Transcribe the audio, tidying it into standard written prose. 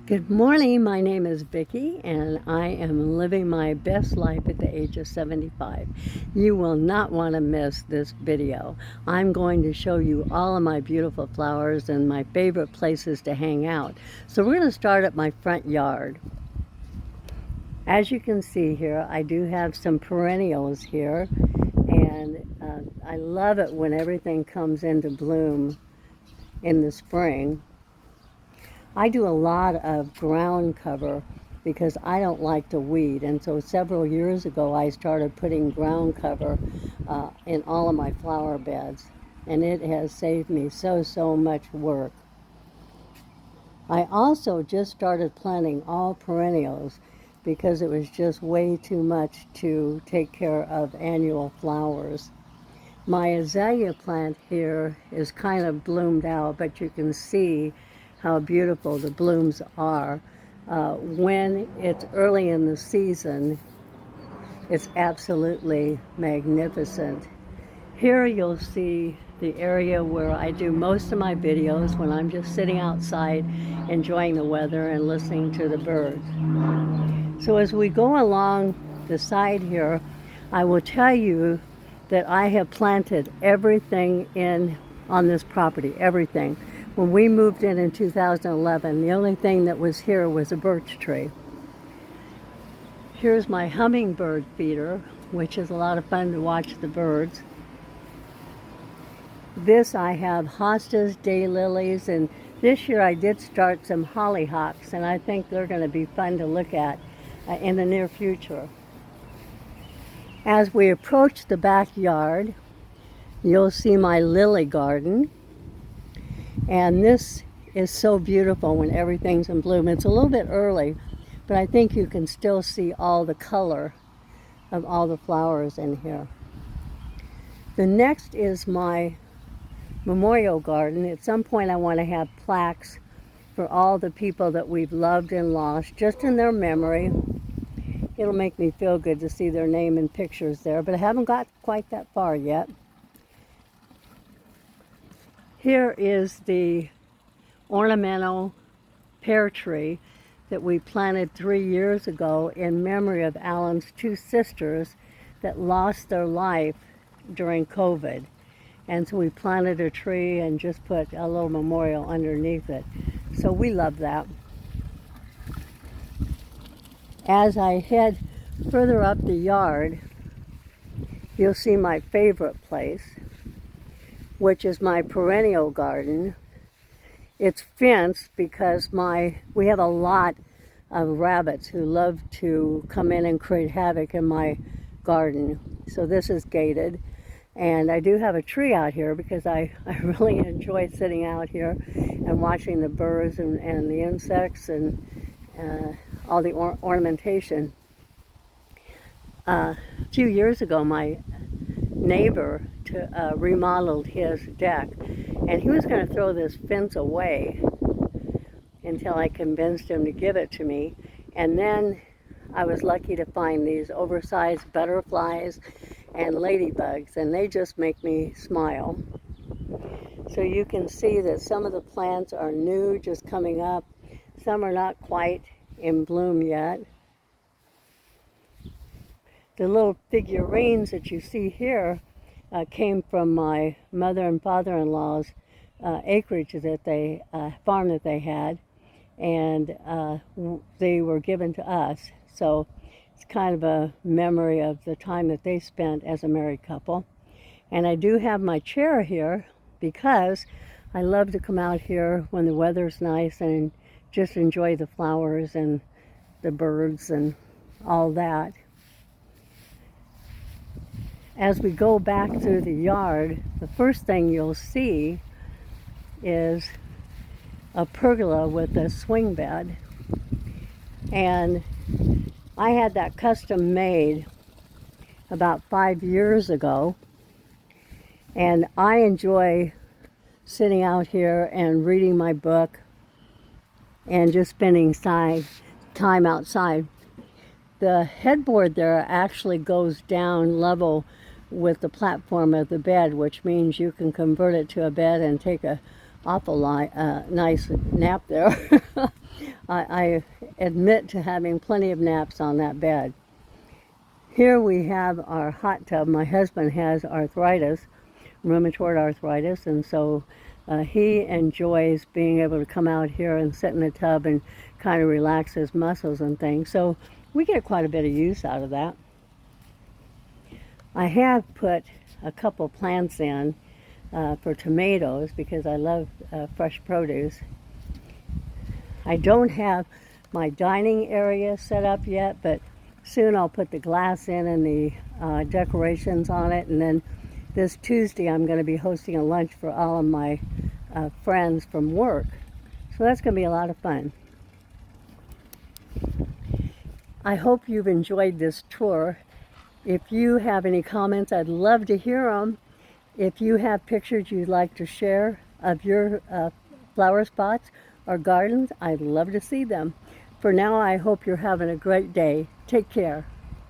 Good morning, my name is Vicki and I am living my best life at the age of 75. You will not want to miss this video. I'm going to show you all of my beautiful flowers and my favorite places to hang out. So we're going to start at my front yard. As you can see here, I do have some perennials here, and I love it when everything comes into bloom in the spring. I do a lot of ground cover because I don't like to weed, and so several years ago I started putting ground cover in all of my flower beds, and it has saved me so much work. I also just started planting all perennials because it was just way too much to take care of annual flowers. My azalea plant here is kind of bloomed out, but you can see how beautiful the blooms are. When it's early in the season, it's absolutely magnificent. Here you'll see the area where I do most of my videos when I'm just sitting outside enjoying the weather and listening to the birds. So as we go along the side here, I will tell you that I have planted everything on this property, everything. When we moved in 2011, the only thing that was here was a birch tree. Here's my hummingbird feeder, which is a lot of fun to watch the birds. This I have hostas, daylilies, and this year I did start some hollyhocks, and I think they're going to be fun to look at in the near future. As we approach the backyard, you'll see my lily garden. And this is so beautiful when everything's in bloom. It's a little bit early, but I think you can still see all the color of all the flowers in here. The next is my memorial garden. At some point I want to have plaques for all the people that we've loved and lost, just in their memory. It'll make me feel good to see their name and pictures there, but I haven't got quite that far yet. Here is the ornamental pear tree that we planted 3 years ago in memory of Alan's two sisters that lost their life during COVID. And so we planted a tree and just put a little memorial underneath it. So we love that. As I head further up the yard, you'll see my favorite place, which is my perennial garden. It's fenced because we have a lot of rabbits who love to come in and create havoc in my garden. So this is gated. And I do have a tree out here because I really enjoy sitting out here and watching the birds and the insects and all the ornamentation. A few years ago, my neighbor remodeled his deck, and he was going to throw this fence away until I convinced him to give it to me. And then I was lucky to find these oversized butterflies and ladybugs, and they just make me smile. So you can see that some of the plants are new, just coming up. Some are not quite in bloom yet. The little figurines that you see here came from my mother and father-in-law's acreage that farm that they had, and they were given to us. So it's kind of a memory of the time that they spent as a married couple. And I do have my chair here because I love to come out here when the weather's nice and just enjoy the flowers and the birds and all that. As we go back through the yard, the first thing you'll see is a pergola with a swing bed. And I had that custom made about 5 years ago. And I enjoy sitting out here and reading my book and just spending time outside. The headboard there actually goes down level with the platform of the bed, which means you can convert it to a bed and take a nice nap there. I admit to having plenty of naps on that bed. Here we have our hot tub. My husband has arthritis, rheumatoid arthritis, and so he enjoys being able to come out here and sit in the tub and kind of relax his muscles and things. So we get quite a bit of use out of that. I have put a couple plants in for tomatoes because I love fresh produce. I don't have my dining area set up yet, but soon I'll put the glass in and the decorations on it. And then this Tuesday I'm going to be hosting a lunch for all of my friends from work. So that's going to be a lot of fun. I hope you've enjoyed this tour. If you have any comments, I'd love to hear them. If you have pictures you'd like to share of your flower spots or gardens, I'd love to see them. For now, I hope you're having a great day. Take care.